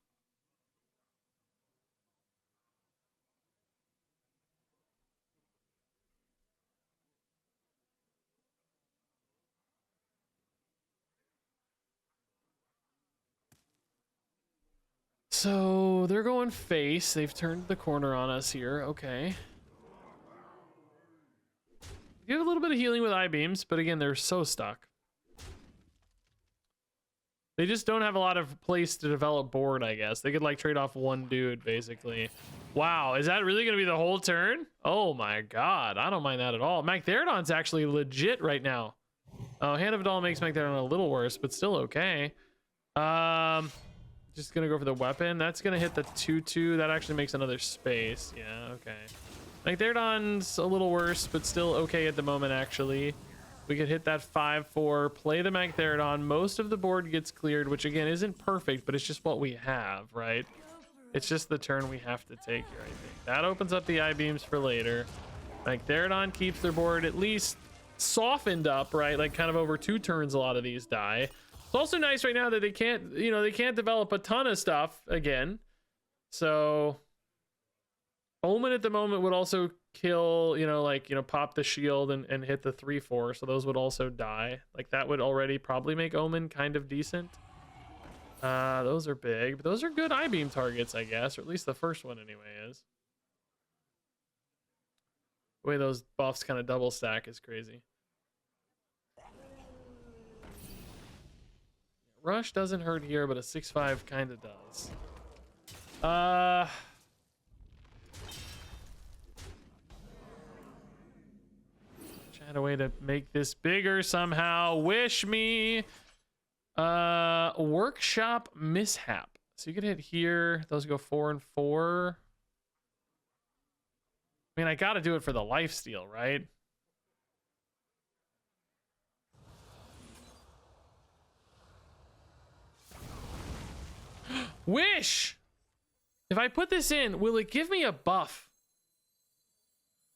So they're going face. They've turned the corner on us here. Okay. You have a little bit of healing with I-beams, but again, they're so stuck. They just don't have a lot of place to develop board, I guess. They could like trade off one dude, basically. Wow, is that really going to be the whole turn? Oh my god, I don't mind that at all. Magtheridon's actually legit right now. Oh, Hand of Adal makes Magtheridon a little worse, but still okay. Just gonna go for the weapon. That's gonna hit the 2/2. That actually makes another space. Yeah, okay. Magtheridon's a little worse, but still okay at the moment, actually. We could hit that 5/4, play the Magtheridon. Most of the board gets cleared, which again isn't perfect, but it's just what we have, right? It's just the turn we have to take here, I think. That opens up the I-beams for later. Magtheridon keeps their board at least softened up, right? Like kind of over 2 turns, a lot of these die. It's also nice right now that they can't, you know, they can't develop a ton of stuff again. So Omen at the moment would also kill, you know, like, you know, pop the shield and hit the 3/4. So those would also die. Like that would already probably make Omen kind of decent. Those are big, but those are good I-beam targets, I guess, or at least the first one anyway is. The way those buffs kind of double stack is crazy. Rush doesn't hurt here, but a 6/5 kind of does. Trying a way to make this bigger somehow. Wish me. Workshop Mishap. So you could hit here. Those go 4 and 4. I mean, I got to do it for the lifesteal, right? Wish! If I put this in, will it give me a buff?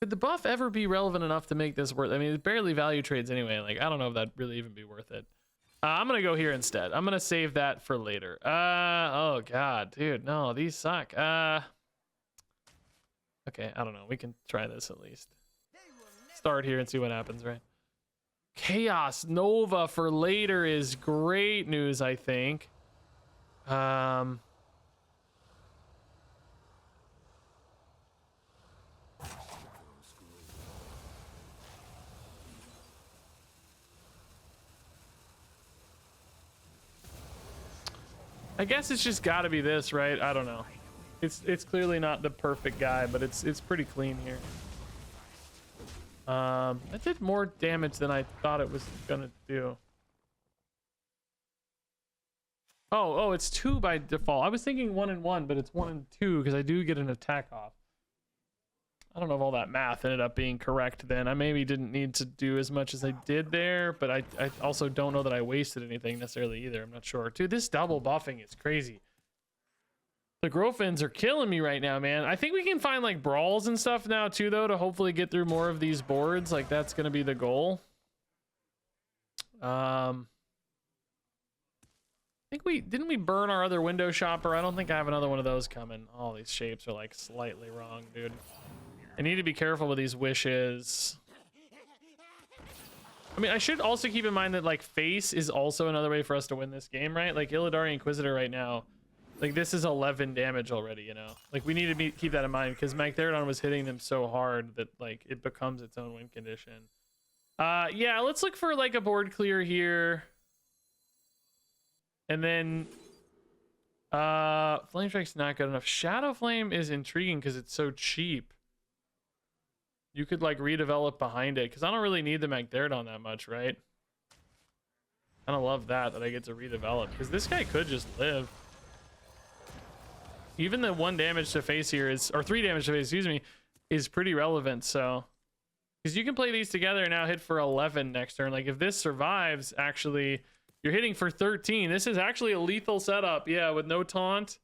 Could the buff ever be relevant enough to make this worth it? I mean, it's barely value trades anyway. Like, I don't know if that'd really even be worth it. I'm going to go here instead. I'm going to save that for later. Oh, God, dude. No, these suck. Okay, I don't know. We can try this at least. Start here and see what happens, right? Chaos Nova for later is great news, I think. I guess it's just got to be this, right? I don't know. It's clearly not the perfect guy, but it's pretty clean here. That did more damage than I thought it was gonna do. Oh, it's 2 by default. I was thinking 1 and 1, but it's 1 and 2 because I do get an attack off. I don't know if all that math ended up being correct then. I maybe didn't need to do as much as I did there, but I also don't know that I wasted anything necessarily either. I'm not sure. Dude, this double buffing is crazy. The Grofins are killing me right now, man. I think we can find like brawls and stuff now too, though, to hopefully get through more of these boards. Like that's going to be the goal. I think didn't we burn our other window shopper? I don't think I have another one of those coming. All these shapes are like slightly wrong, dude. I need to be careful with these wishes. I mean, I should also keep in mind that like face is also another way for us to win this game, right? Like Illidari Inquisitor right now, like this is 11 damage already, you know? Like we need to keep that in mind because Magtheridon was hitting them so hard that like it becomes its own win condition. Yeah, let's look for like a board clear here. And then Flame Strike's not good enough. Shadow Flame is intriguing because it's so cheap. You could like redevelop behind it because I don't really need the Magtheridon that much, right? I don't love that I get to redevelop because this guy could just live. Even the 1 damage to face here is, or 3 damage to face, excuse me, is pretty relevant. So, because you can play these together and now hit for 11 next turn. Like if this survives, actually, you're hitting for 13. This is actually a lethal setup, yeah, with no taunt.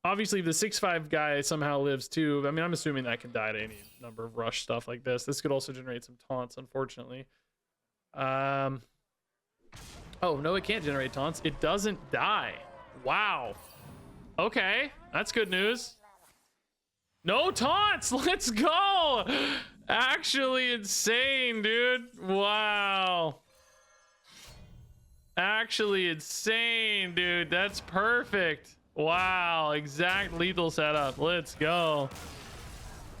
Obviously, if the 6/5 guy somehow lives too, I mean, I'm assuming that can die to any number of rush stuff like this. This could also generate some taunts, unfortunately. Oh, no, it can't generate taunts. It doesn't die. Wow. Okay, that's good news. No taunts. Let's go. Actually insane, dude. Wow. Actually insane, dude. That's perfect. Wow, exact lethal setup. Let's go.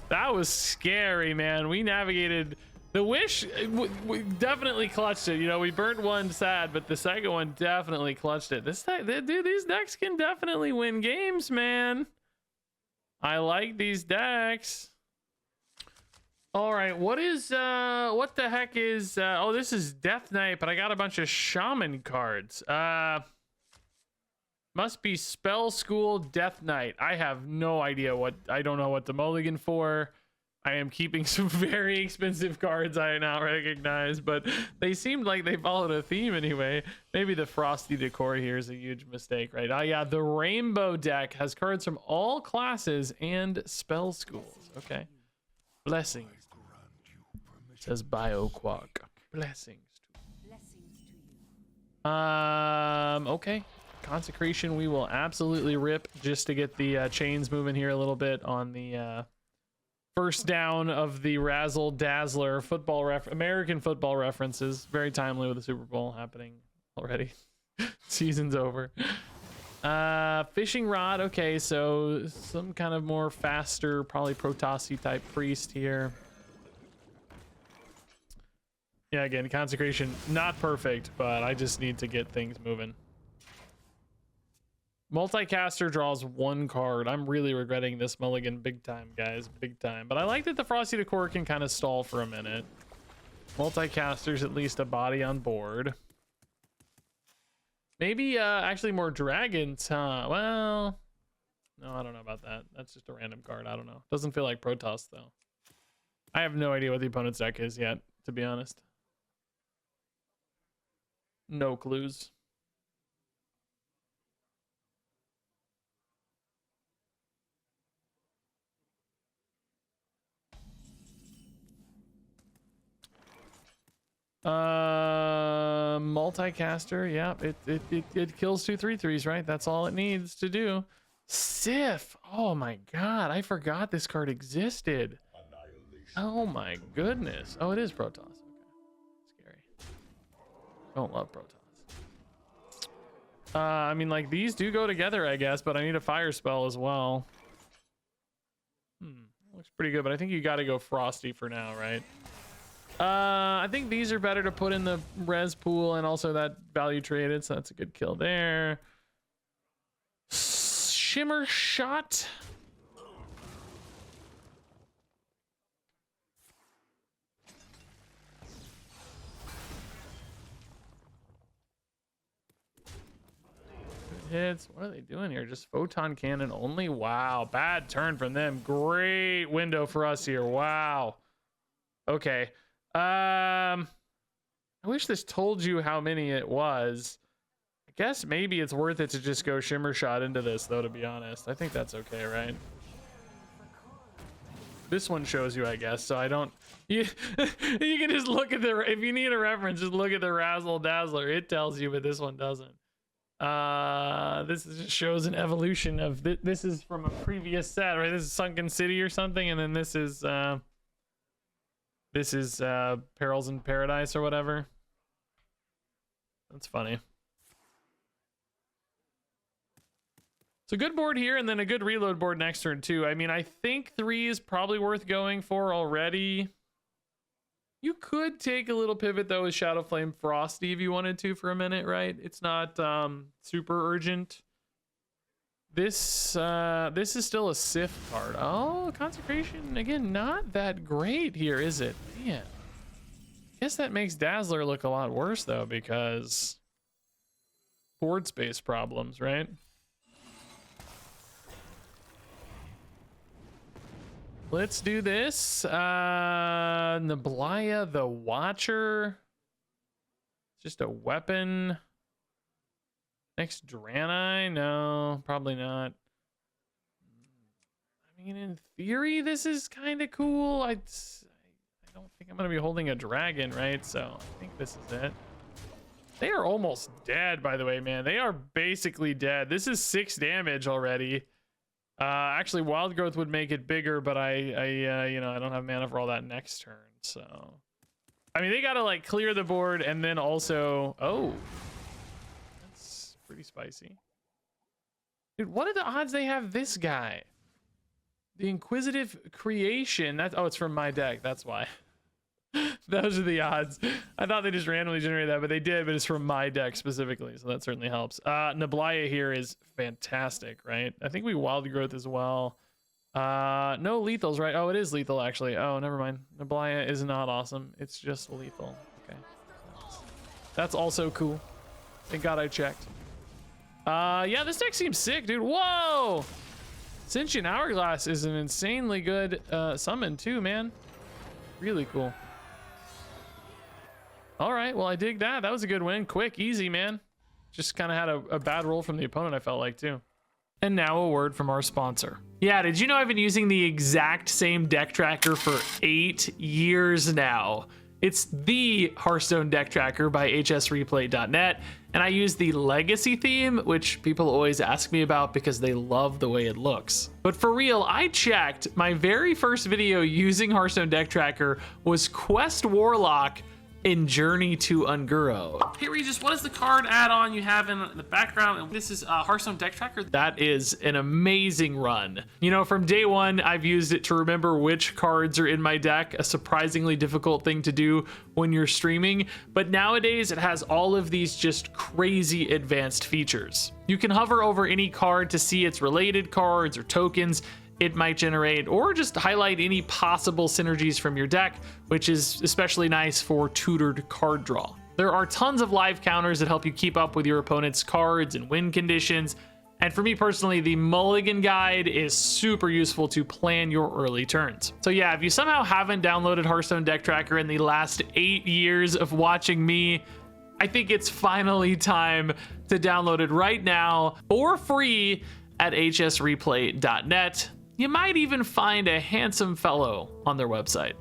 That was scary, man. We navigated the wish. We definitely clutched it. You know, we burnt one sad, but the second one definitely clutched it. Dude, these decks can definitely win games, man. I like these decks. All right, what the heck is, oh, this is Death Knight, but I got a bunch of Shaman cards. Must be Spell School Death Knight. I have no idea I don't know what to mulligan for. I am keeping some very expensive cards I now recognize, but they seemed like they followed a theme anyway. Maybe the Frosty decor here is a huge mistake, right? Oh yeah, the Rainbow deck has cards from all classes and spell schools. Okay. Blessings. Says BioQuark. Blessings to you. Okay. Consecration we will absolutely rip just to get the chains moving here a little bit on the first down of the Razzle Dazzler American football references. Very timely with the Super Bowl happening already. Season's over. Fishing rod. Okay, so some kind of more faster, probably Protasi type priest here. Yeah, again, consecration not perfect, but I just need to get things moving. Multicaster draws one card. I'm really regretting this mulligan big time, guys, big time. But I like that the Frosty decor can kind of stall for a minute. Multicaster's at least a body on board. Maybe actually more dragons, huh? Well, no, I don't know about that. That's just a random card. I don't know. Doesn't feel like Protoss though. I have no idea what the opponent's deck is yet, to be honest. No clues. Multicaster. Yeah, it kills 2/3/3s, right? That's all it needs to do. Sif. Oh my god, I forgot this card existed. Oh my goodness. Oh, it is Protoss. Okay. Scary. Don't love Protoss. I mean, like, these do go together, I guess, but I need a fire spell as well. Looks pretty good, but I think you got to go Frosty for now, right? I think these are better to put in the res pool, and also that value traded, so that's a good kill there. Shimmer shot. Good hits. What are they doing here? Just photon cannon only? Wow, bad turn from them. Great window for us here. Wow. Okay. I wish this told you how many it was. I guess maybe it's worth it to just go shimmer shot into this, though, to be honest. I think that's okay, right? This one shows you, I guess, so I don't... You can just look at the... If you need a reference, just look at the Razzle Dazzler. It tells you, but this one doesn't. This just shows an evolution of... This is from a previous set, right? This is Sunken City or something, and then this is... This is Perils in Paradise or whatever. That's funny. So good board here, and then a good reload board next turn too. I mean, I think 3 is probably worth going for already. You could take a little pivot though with Shadow Flame Frosty if you wanted to for a minute, right? It's not super urgent. This is still a Sif card. Oh, Consecration, again, not that great here, is it? Man, guess that makes Dazzler look a lot worse, though, because board space problems, right? Let's do this. Nablaya the Watcher. Just a weapon. Next Draenei? No, probably not. I mean, in theory, this is kind of cool. I don't think I'm going to be holding a dragon, right? So I think this is it. They are almost dead, by the way, man. They are basically dead. This is 6 damage already. Actually, Wild Growth would make it bigger, but I don't have mana for all that next turn. So, I mean, they gotta like clear the board and then also, oh, that's pretty spicy. Dude, what are the odds they have this guy? The Inquisitive Creation. That's, oh, it's from my deck. That's why. Those are the odds. I thought they just randomly generated that, but they did, but it's from my deck specifically, so that certainly helps. Nablaya here is fantastic, right? I think we Wild Growth as well. No lethals, right? Oh, it is lethal, actually. Oh, never mind. Nablaya is not awesome. It's just lethal. Okay. That's also cool. Thank God I checked. Yeah, this deck seems sick, dude. Whoa! Sentient Hourglass is an insanely good summon, too, man. Really cool. All right, well, I dig that. That was a good win. Quick, easy, man. Just kind of had a bad roll from the opponent, I felt like, too. And now a word from our sponsor. Yeah, did you know I've been using the exact same deck tracker for 8 years now? It's the Hearthstone deck tracker by hsreplay.net, and I use the Legacy theme, which people always ask me about because they love the way it looks. But for real, I checked. My very first video using Hearthstone deck tracker was Quest Warlock in Journey to Unguro. Hey Regis, what is the card add-on you have in the background? And this is Hearthstone deck tracker. That is an amazing run. You know, from day one, I've used it to remember which cards are in my deck, a surprisingly difficult thing to do when you're streaming. But nowadays, it has all of these just crazy advanced features. You can hover over any card to see its related cards or tokens it might generate, or just highlight any possible synergies from your deck, which is especially nice for tutored card draw. There are tons of live counters that help you keep up with your opponent's cards and win conditions. And for me personally, the Mulligan Guide is super useful to plan your early turns. So yeah, if you somehow haven't downloaded Hearthstone Deck Tracker in the last 8 years of watching me, I think it's finally time to download it right now for free at hsreplay.net. You might even find a handsome fellow on their website.